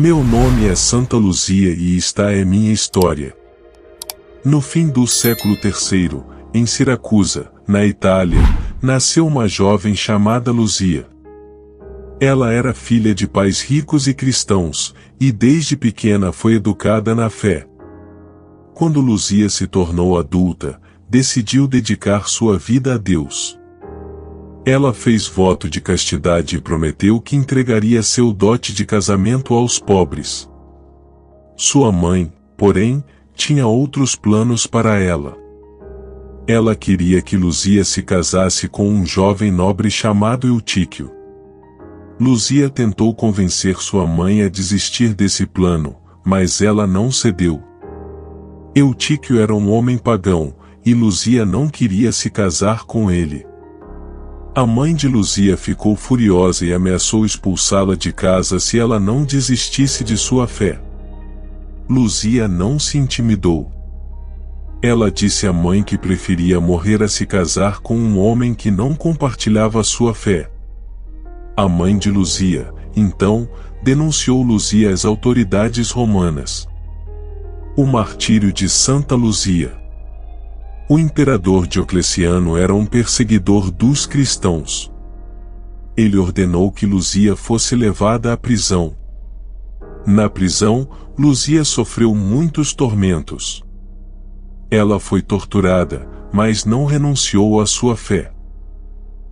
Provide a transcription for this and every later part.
Meu nome é Santa Luzia e esta é minha história. No fim do século III, em Siracusa, na Itália, nasceu uma jovem chamada Luzia. Ela era filha de pais ricos e cristãos, e desde pequena foi educada na fé. Quando Luzia se tornou adulta, decidiu dedicar sua vida a Deus. Ela fez voto de castidade e prometeu que entregaria seu dote de casamento aos pobres. Sua mãe, porém, tinha outros planos para ela. Ela queria que Luzia se casasse com um jovem nobre chamado Eutíquio. Luzia tentou convencer sua mãe a desistir desse plano, mas ela não cedeu. Eutíquio era um homem pagão, e Luzia não queria se casar com ele. A mãe de Luzia ficou furiosa e ameaçou expulsá-la de casa se ela não desistisse de sua fé. Luzia não se intimidou. Ela disse à mãe que preferia morrer a se casar com um homem que não compartilhava sua fé. A mãe de Luzia, então, denunciou Luzia às autoridades romanas. O martírio de Santa Luzia. O imperador Diocleciano era um perseguidor dos cristãos. Ele ordenou que Luzia fosse levada à prisão. Na prisão, Luzia sofreu muitos tormentos. Ela foi torturada, mas não renunciou à sua fé.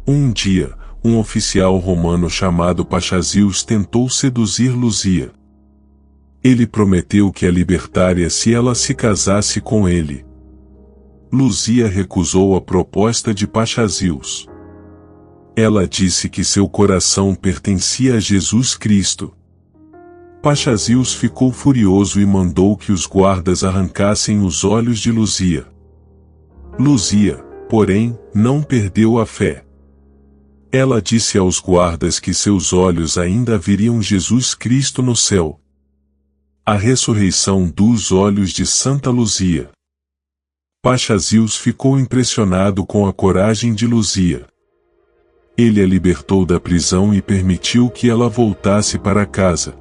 Um dia, um oficial romano chamado Pachazius tentou seduzir Luzia. Ele prometeu que a libertaria se ela se casasse com ele. Luzia recusou a proposta de Pachazius. Ela disse que seu coração pertencia a Jesus Cristo. Pachazius ficou furioso e mandou que os guardas arrancassem os olhos de Luzia. Luzia, porém, não perdeu a fé. Ela disse aos guardas que seus olhos ainda viriam Jesus Cristo no céu. A ressurreição dos olhos de Santa Luzia. Pachazius ficou impressionado com a coragem de Luzia. Ele a libertou da prisão e permitiu que ela voltasse para casa.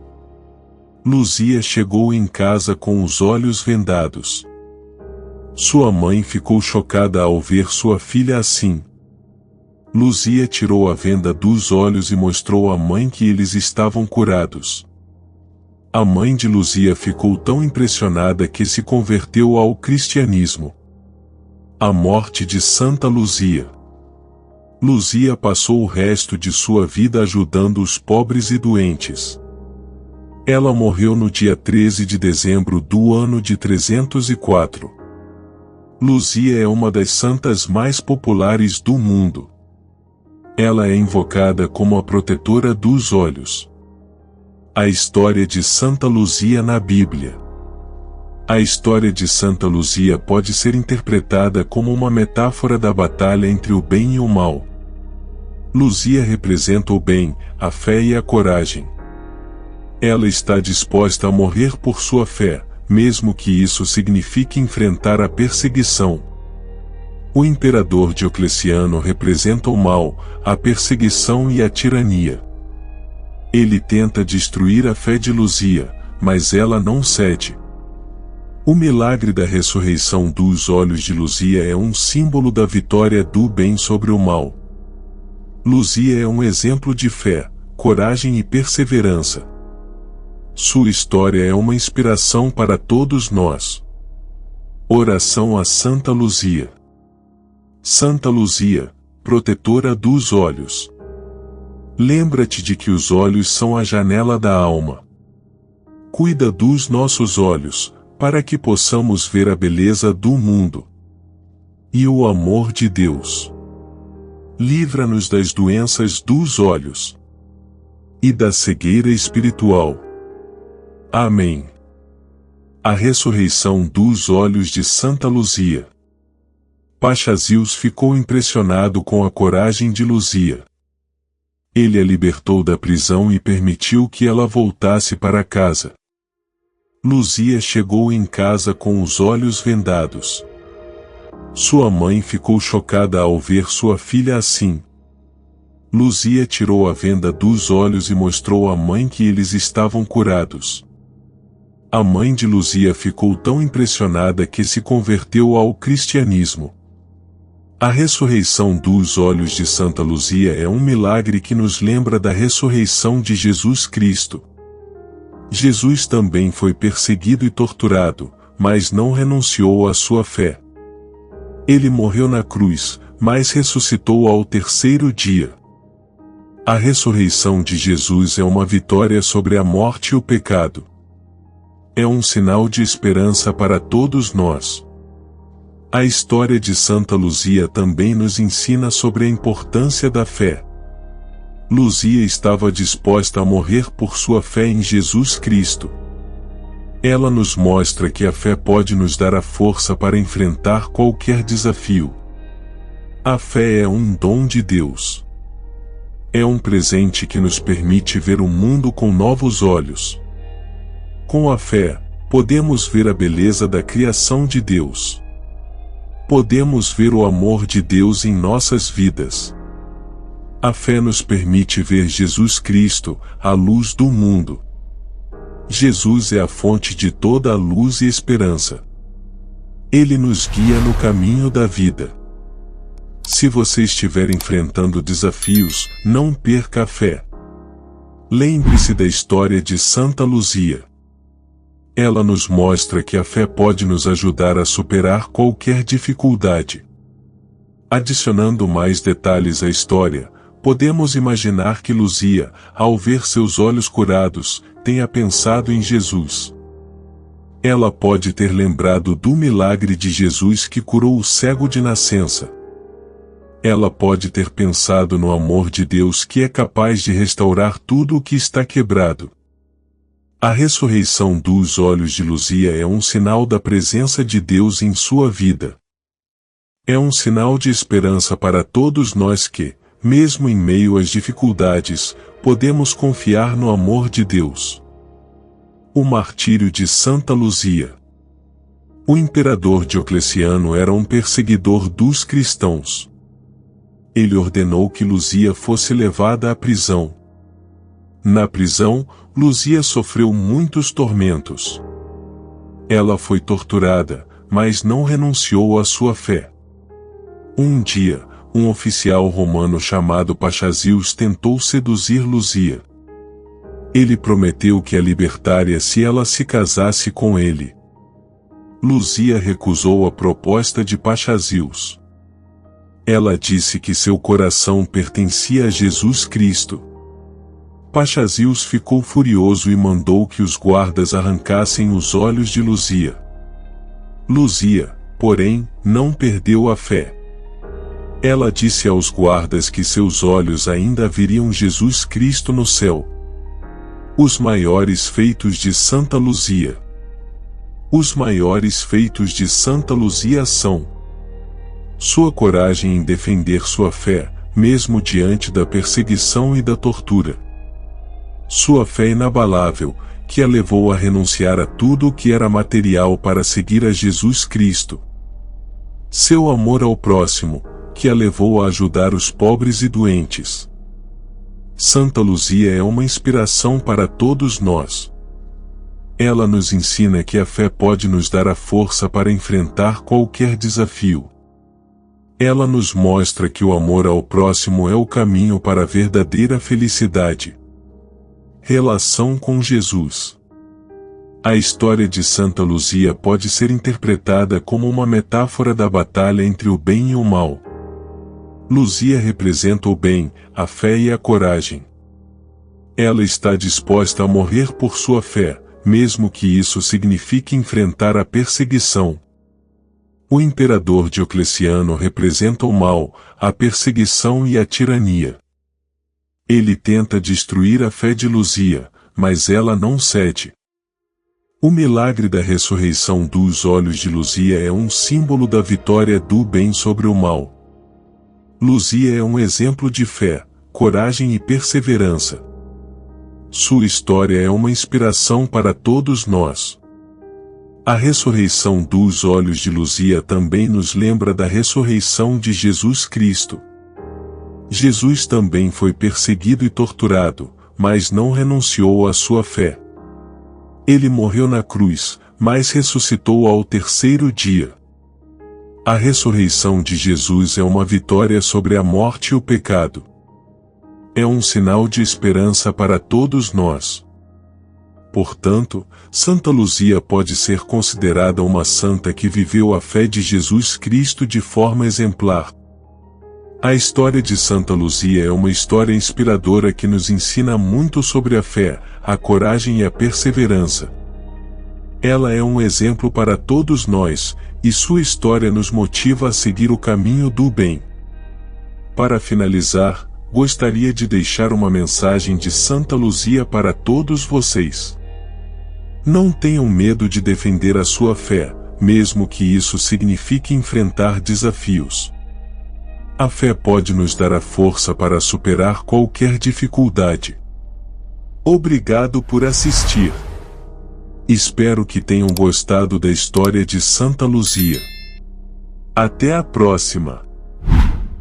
Luzia chegou em casa com os olhos vendados. Sua mãe ficou chocada ao ver sua filha assim. Luzia tirou a venda dos olhos e mostrou à mãe que eles estavam curados. A mãe de Luzia ficou tão impressionada que se converteu ao cristianismo. A morte de Santa Luzia. Luzia passou o resto de sua vida ajudando os pobres e doentes. Ela morreu no dia 13 de dezembro do ano de 304. Luzia é uma das santas mais populares do mundo. Ela é invocada como a protetora dos olhos. A história de Santa Luzia na Bíblia. A história de Santa Luzia pode ser interpretada como uma metáfora da batalha entre o bem e o mal. Luzia representa o bem, a fé e a coragem. Ela está disposta a morrer por sua fé, mesmo que isso signifique enfrentar a perseguição. O imperador Diocleciano representa o mal, a perseguição e a tirania. Ele tenta destruir a fé de Luzia, mas ela não cede. O milagre da ressurreição dos olhos de Luzia é um símbolo da vitória do bem sobre o mal. Luzia é um exemplo de fé, coragem e perseverança. Sua história é uma inspiração para todos nós. Oração a Santa Luzia. Santa Luzia, protetora dos olhos. Lembra-te de que os olhos são a janela da alma. Cuida dos nossos olhos, para que possamos ver a beleza do mundo e o amor de Deus. Livra-nos das doenças dos olhos e da cegueira espiritual. Amém. A ressurreição dos olhos de Santa Luzia. Pachazius ficou impressionado com a coragem de Luzia. Ele a libertou da prisão e permitiu que ela voltasse para casa. Luzia chegou em casa com os olhos vendados. Sua mãe ficou chocada ao ver sua filha assim. Luzia tirou a venda dos olhos e mostrou à mãe que eles estavam curados. A mãe de Luzia ficou tão impressionada que se converteu ao cristianismo. A ressurreição dos olhos de Santa Luzia é um milagre que nos lembra da ressurreição de Jesus Cristo. Jesus também foi perseguido e torturado, mas não renunciou à sua fé. Ele morreu na cruz, mas ressuscitou ao terceiro dia. A ressurreição de Jesus é uma vitória sobre a morte e o pecado. É um sinal de esperança para todos nós. A história de Santa Luzia também nos ensina sobre a importância da fé. Luzia estava disposta a morrer por sua fé em Jesus Cristo. Ela nos mostra que a fé pode nos dar a força para enfrentar qualquer desafio. A fé é um dom de Deus. É um presente que nos permite ver o mundo com novos olhos. Com a fé, podemos ver a beleza da criação de Deus. Podemos ver o amor de Deus em nossas vidas. A fé nos permite ver Jesus Cristo, a luz do mundo. Jesus é a fonte de toda a luz e esperança. Ele nos guia no caminho da vida. Se você estiver enfrentando desafios, não perca a fé. Lembre-se da história de Santa Luzia. Ela nos mostra que a fé pode nos ajudar a superar qualquer dificuldade. Adicionando mais detalhes à história, podemos imaginar que Luzia, ao ver seus olhos curados, tenha pensado em Jesus. Ela pode ter lembrado do milagre de Jesus que curou o cego de nascença. Ela pode ter pensado no amor de Deus que é capaz de restaurar tudo o que está quebrado. A ressurreição dos olhos de Luzia é um sinal da presença de Deus em sua vida. É um sinal de esperança para todos nós que, mesmo em meio às dificuldades, podemos confiar no amor de Deus. O martírio de Santa Luzia. O imperador Diocleciano era um perseguidor dos cristãos. Ele ordenou que Luzia fosse levada à prisão. Na prisão, Luzia sofreu muitos tormentos. Ela foi torturada, mas não renunciou à sua fé. Um dia, um oficial romano chamado Pachazius tentou seduzir Luzia. Ele prometeu que a libertaria se ela se casasse com ele. Luzia recusou a proposta de Pachazius. Ela disse que seu coração pertencia a Jesus Cristo. Pachazius ficou furioso e mandou que os guardas arrancassem os olhos de Luzia. Luzia, porém, não perdeu a fé. Ela disse aos guardas que seus olhos ainda viriam Jesus Cristo no céu. Os maiores feitos de Santa Luzia. Os maiores feitos de Santa Luzia são sua coragem em defender sua fé, mesmo diante da perseguição e da tortura. Sua fé inabalável, que a levou a renunciar a tudo o que era material para seguir a Jesus Cristo. Seu amor ao próximo, que a levou a ajudar os pobres e doentes. Santa Luzia é uma inspiração para todos nós. Ela nos ensina que a fé pode nos dar a força para enfrentar qualquer desafio. Ela nos mostra que o amor ao próximo é o caminho para a verdadeira felicidade. Relação com Jesus. A história de Santa Luzia pode ser interpretada como uma metáfora da batalha entre o bem e o mal. Luzia representa o bem, a fé e a coragem. Ela está disposta a morrer por sua fé, mesmo que isso signifique enfrentar a perseguição. O imperador Diocleciano representa o mal, a perseguição e a tirania. Ele tenta destruir a fé de Luzia, mas ela não cede. O milagre da ressurreição dos olhos de Luzia é um símbolo da vitória do bem sobre o mal. Luzia é um exemplo de fé, coragem e perseverança. Sua história é uma inspiração para todos nós. A ressurreição dos olhos de Luzia também nos lembra da ressurreição de Jesus Cristo. Jesus também foi perseguido e torturado, mas não renunciou à sua fé. Ele morreu na cruz, mas ressuscitou ao terceiro dia. A ressurreição de Jesus é uma vitória sobre a morte e o pecado. É um sinal de esperança para todos nós. Portanto, Santa Luzia pode ser considerada uma santa que viveu a fé de Jesus Cristo de forma exemplar. A história de Santa Luzia é uma história inspiradora que nos ensina muito sobre a fé, a coragem e a perseverança. Ela é um exemplo para todos nós, e sua história nos motiva a seguir o caminho do bem. Para finalizar, gostaria de deixar uma mensagem de Santa Luzia para todos vocês. Não tenham medo de defender a sua fé, mesmo que isso signifique enfrentar desafios. A fé pode nos dar a força para superar qualquer dificuldade. Obrigado por assistir. Espero que tenham gostado da história de Santa Luzia. Até a próxima!